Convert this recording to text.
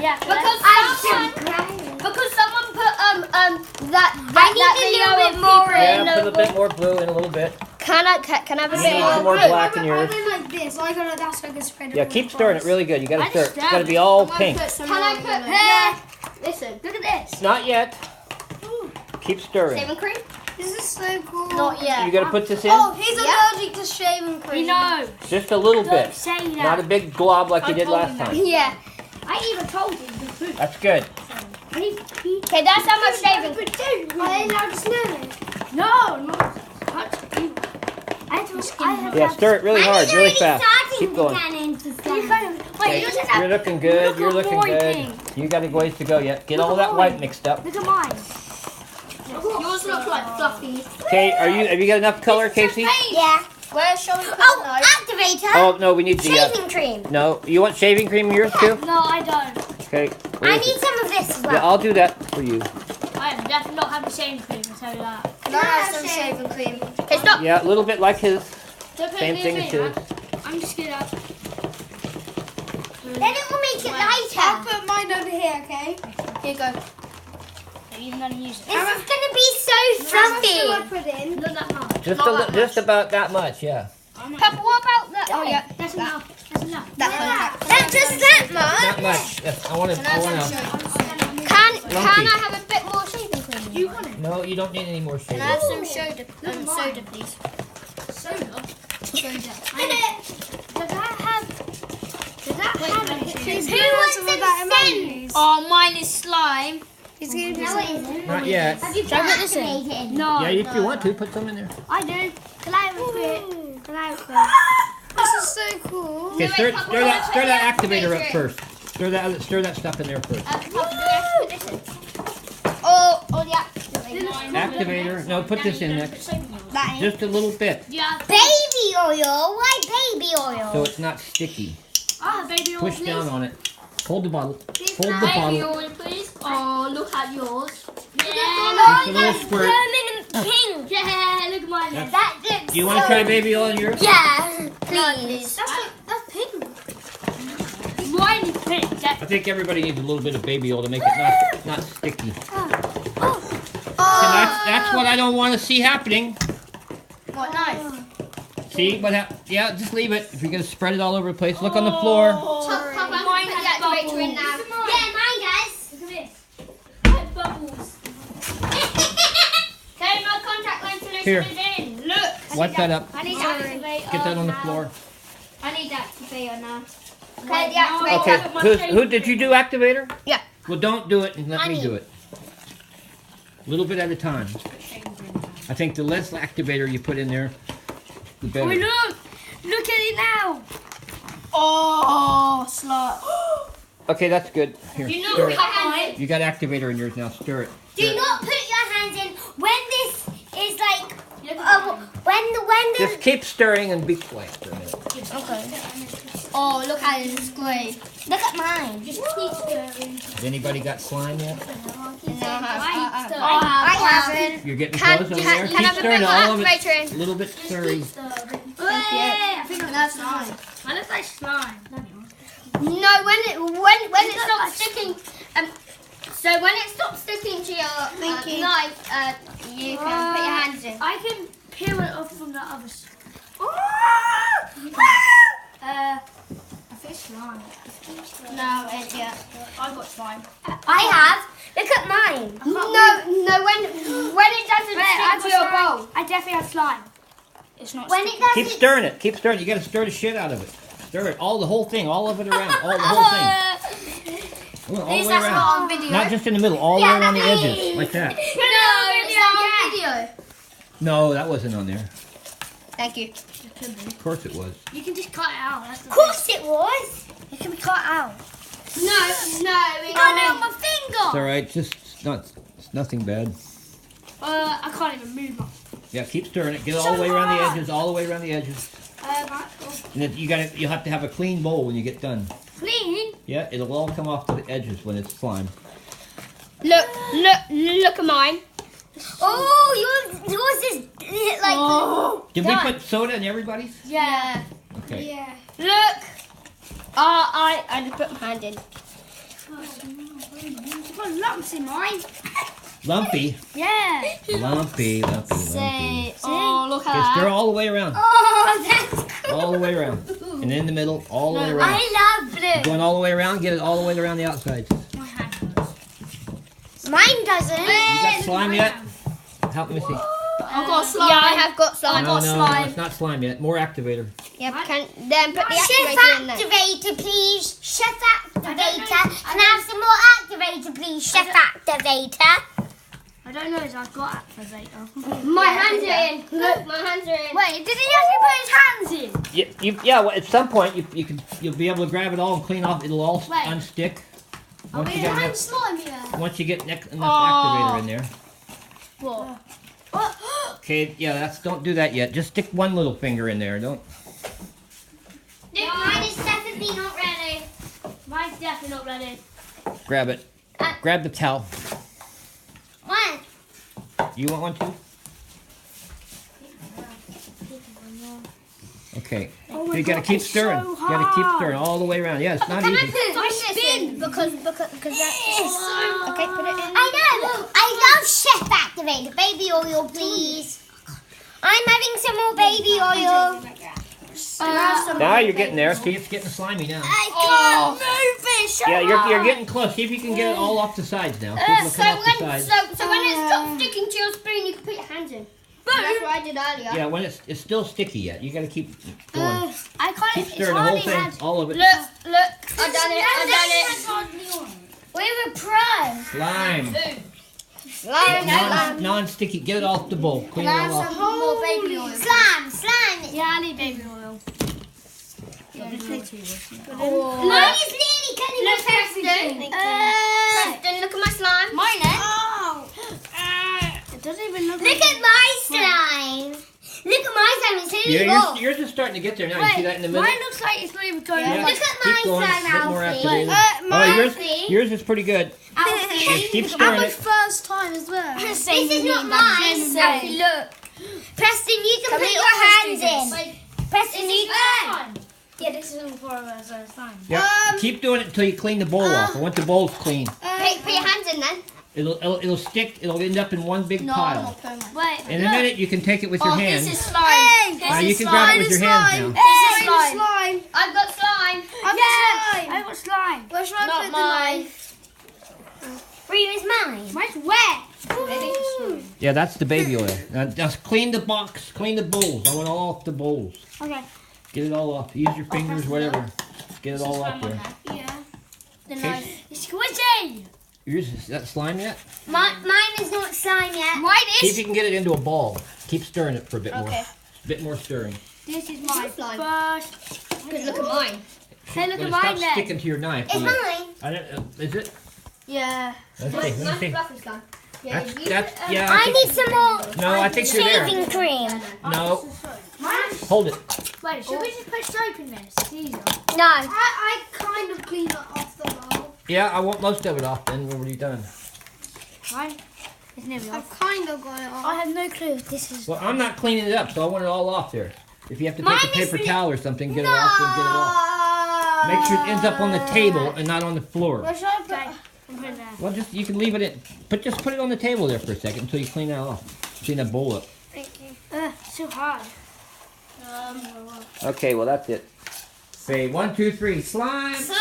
Yeah, because someone put that I need a little bit more in. Yeah, put a bit more blue in a little bit. Can I have a You bit need more some more blue? black in yours. I went like this. I got that's so I can spread it. Yeah, all keep stirring it across. really good. You gotta I stir it. just It's gotta be all pink. Can I put here? Listen, look at this. Not yet. Keep stirring. Shaving cream? This is so cool. Not yet. You gotta put this in? Oh, he's allergic to shaving cream. We know. Just a little Don't bit. say that. Not a big glob like you I did told last him that. time. Yeah. I even told him the food. That's good. Okay, that's how much shaving cream. Are they allowed to smell it? No, no. Yeah, stir it really hard, really fast. Keep going. Wait, you just have You're looking good. Look You're at looking my good. thing. You got a ways to go yet. Get Look all at that mine. white mixed up. Look at mine. Yours look like fluffy. Okay, have you got enough color, Casey? Yeah. Where shall we put the knife? Activator. Oh no, we need the Shaving cream. no. You want shaving cream in yours too? No, I don't. Okay. I need some of this as Yeah, well. I'll do that for you. I am definitely not having shaving cream, I'll tell you that. Can I have some shaving cream? Okay, stop. Yeah, a little bit like his. Don't put Same it thing in as the his. I'm just gonna. Then it will make it I'll lighter. put mine over here, okay? Here you go. Are you gonna use it? This is gonna be so How much do I fluffy. put in? Not that much. Just about that much, yeah. Pepper, what about that? Oh yeah. That's enough. That's enough. That's just that much. Not much. Yes, I want to. Can I have a bit more shaving cream? You want it? No, you don't need any more Can I shaving. have some soda, please? Soda. Does that have? Who wants some of that in mine? Oh, mine is slime. He's gonna do No, some. it isn't. Not yet. Have you put this in? No. Yeah, if you want to, put some in there. I do. Can I have a bit? Can I have a This is so cool. Okay, stir that activator up first. Stir that stuff in there first. Oh, the Activator. No, put this in next. That Just a little bit, Yeah. Baby oil? Why baby so oil? it's not sticky. Ah, baby oil, Push please. down on it. Hold the bottle. Hold the Baby bottle. oil, please. Oh, look at yours. Just Yeah. a little squirt. Permanent pink. Yeah, look at mine. That's- That looks Do you want to try baby oil in yours? Yeah, please. That's pink. Mine is pink. I think everybody needs a little bit of baby oil to make it not sticky. And that's what I don't want to see happening. What knife? See what happened? Yeah, just leave it. If you're gonna spread it all over the place, look on the floor. Mine has the activator in now. Yeah, mine does. Look at this. Like bubbles. Okay, my contact lens solution Here. is in. Look. Wipe that up. I need to activate. Get that on the floor. I need to activate now. Okay, Wait, the no, activator. Okay, who did you do activator? Yeah. Well, don't do it and let me do it. A little bit at a time. I think the less activator you put in there, the better. Look at it now. Oh, slut. Okay, that's good. Here, You know stir what it. I You got activator in yours now. Stir it. Do not put your hands in when this is like when the Just keep stirring and be quiet for a minute. Okay. Oh, look at it, it's great. Look at mine. Just keep stirring. Has anybody got slime yet? I haven't. You're getting Can close over there. I Keep have a bit stirring more all of it. activator A in? little bit stirring. I think that's slime. I look like slime. No, when it stops sticking. So when it stops sticking to your knife, you can put your hands in. I can peel it off from the other side. I think slime. No, yeah. I got slime. I have. Look at mine. No, when it doesn't stick to your bowl. I definitely have slime. It's not When sticky. it doesn't. Keep stirring it. Keep stirring it. You got to stir the shit out of it. Stir it. The whole thing. All of it around. The whole thing. All the way That's around. not on video. Not just in the middle. All the way around the edges. Like that. No, it's not on video. No, that wasn't on there. Thank you. Of course it was. You can just cut it out. That's the Of course it was. thing. It can be cut out. No, it Cut out my finger. It's all right. Just it's nothing bad. I can't even move my. Yeah, keep stirring it. Get it all the way around the edges. All the way around the edges. And then you'll have to have a clean bowl when you get done. Clean. Yeah, it'll all come off to the edges when it's slime. Look at mine. Oh, yours is like. Did we put soda in everybody's? Yeah. Okay. Yeah. Look. I just put my hand in. got lumps in mine. Lumpy. Yeah. Lumpy. Say, oh, look at Okay, stir that. all the way around. Oh, that's cool. All the way around. And in the middle, all the way around. I love blue. Going all the way around, get it all the way around the outside. My hand hurts. Mine doesn't. You got slime yet? Help me see. I've got slime. Yeah, I have got slime. No, slime. it's not slime yet. More activator. Yeah, then put the Chef activator in there. activator, please. Chef activator. Can I have some more activator, please? Chef activator. I don't know if I've got activator. My hands are in. Look, my hands are in. Wait, did he actually put his hands in? Yeah. Well, at some point you'll be able to grab it all and clean off. It'll all Wait. unstick. Are Once we you get hand enough, slime here? once you get enough activator in there. What? Okay. Yeah. Don't do that yet. Just stick one little finger in there. Don't. No, mine is definitely not ready. Mine's definitely not ready. Grab it. Grab the towel. One. You want one too? Okay. Oh You gotta keep stirring. so You gotta keep hard. stirring all the way around. Yeah, it's not Can easy. I put I this spin. in? Because that's... Okay, put it in. I know. I love Chef activator. Baby oil, please. I'm having some more baby oil. Now you're getting there. See, it's getting slimy now. I can't move it. So Yeah, you're getting close. See if you can get it all off the sides now. Keep So looking off the when, sides. so when it stops sticking to your spoon, you can put your hands in. That's what I did earlier. Yeah, when it's still sticky yet. You gotta keep going. I can't. Keep It's stirring the whole hardly thing, had. all of it. Look, I done it. We're a pro. Slime. Slime. Non-sticky. Get it off the bowl. Clean it all off. More baby oil. Slime. Yeah, I need baby oil. Yeah, this is too much. Mine is nearly cutting Look, off Preston. everything. Preston, look at my slime. Mine, Oh. It doesn't even look. Look at my slime. Look at my slime. It's really Yeah, off. yours is starting to get there now. You see that in the middle? Mine looks like it's not even going. Yeah. Look at Keep my going. slime, Bit more Alfie. activated. Alfie. Yours is pretty good. Just keep stirring it. first time as well. This is not mine. Alfie, look. Preston, you can put your hands in. Preston, you can. Yeah, this is all for us first time. Yeah. Keep doing it until you clean the bowl off. I want the bowl's clean. Put your hands in then. It'll stick. It'll end up in one big pile. Wait. In a minute, you can take it with your hands. This is slime. Now you can grab it with your hands now. This is slime. I've got slime. I got slime. Where should I Not put the mine. knife? Where is mine? Mine's wet. Yeah, that's the baby oil. Now just clean the box. Clean the bowls. I want all off the bowls. Okay. Get it all off. Use your fingers, whatever. Get it all off there. Yeah. The Okay. knife. It's squishy. Yours is that slime yet? Mine is not slime yet. Mine See if is. you can get it into a ball. Keep stirring it for a bit more. Okay. A bit more stirring. This is my slime. first. Because look at mine. Hey, look When at it mine stops then. sticking to your knife. It's you- mine. I don't. Is it? Yeah. Let's see. Mine's Let me see. fluffy slime. Yeah, That's yeah. I think- need some more No, I think you're there. shaving cream. No, Mine's. hold it. Wait, should we just put soap in this? It's easier. No. I kind of clean it off the bowl. Yeah, I want most of it off. Then when we're done. Mine is nearly off. I've kind of got it off. I have no clue if this is. Well, I'm not cleaning it up, so I want it all off there. If you have to take Mine a paper is- towel or something, get it off, then get it off. Make sure it ends up on the table and not on the floor. Where should I put? Okay. I'm putting that. Well, you can leave it in, but just put it on the table there for a second until you clean that off. Clean that bowl up. Thank you. So hard. Okay, well that's it. Say 1, 2, 3, slime. Slime!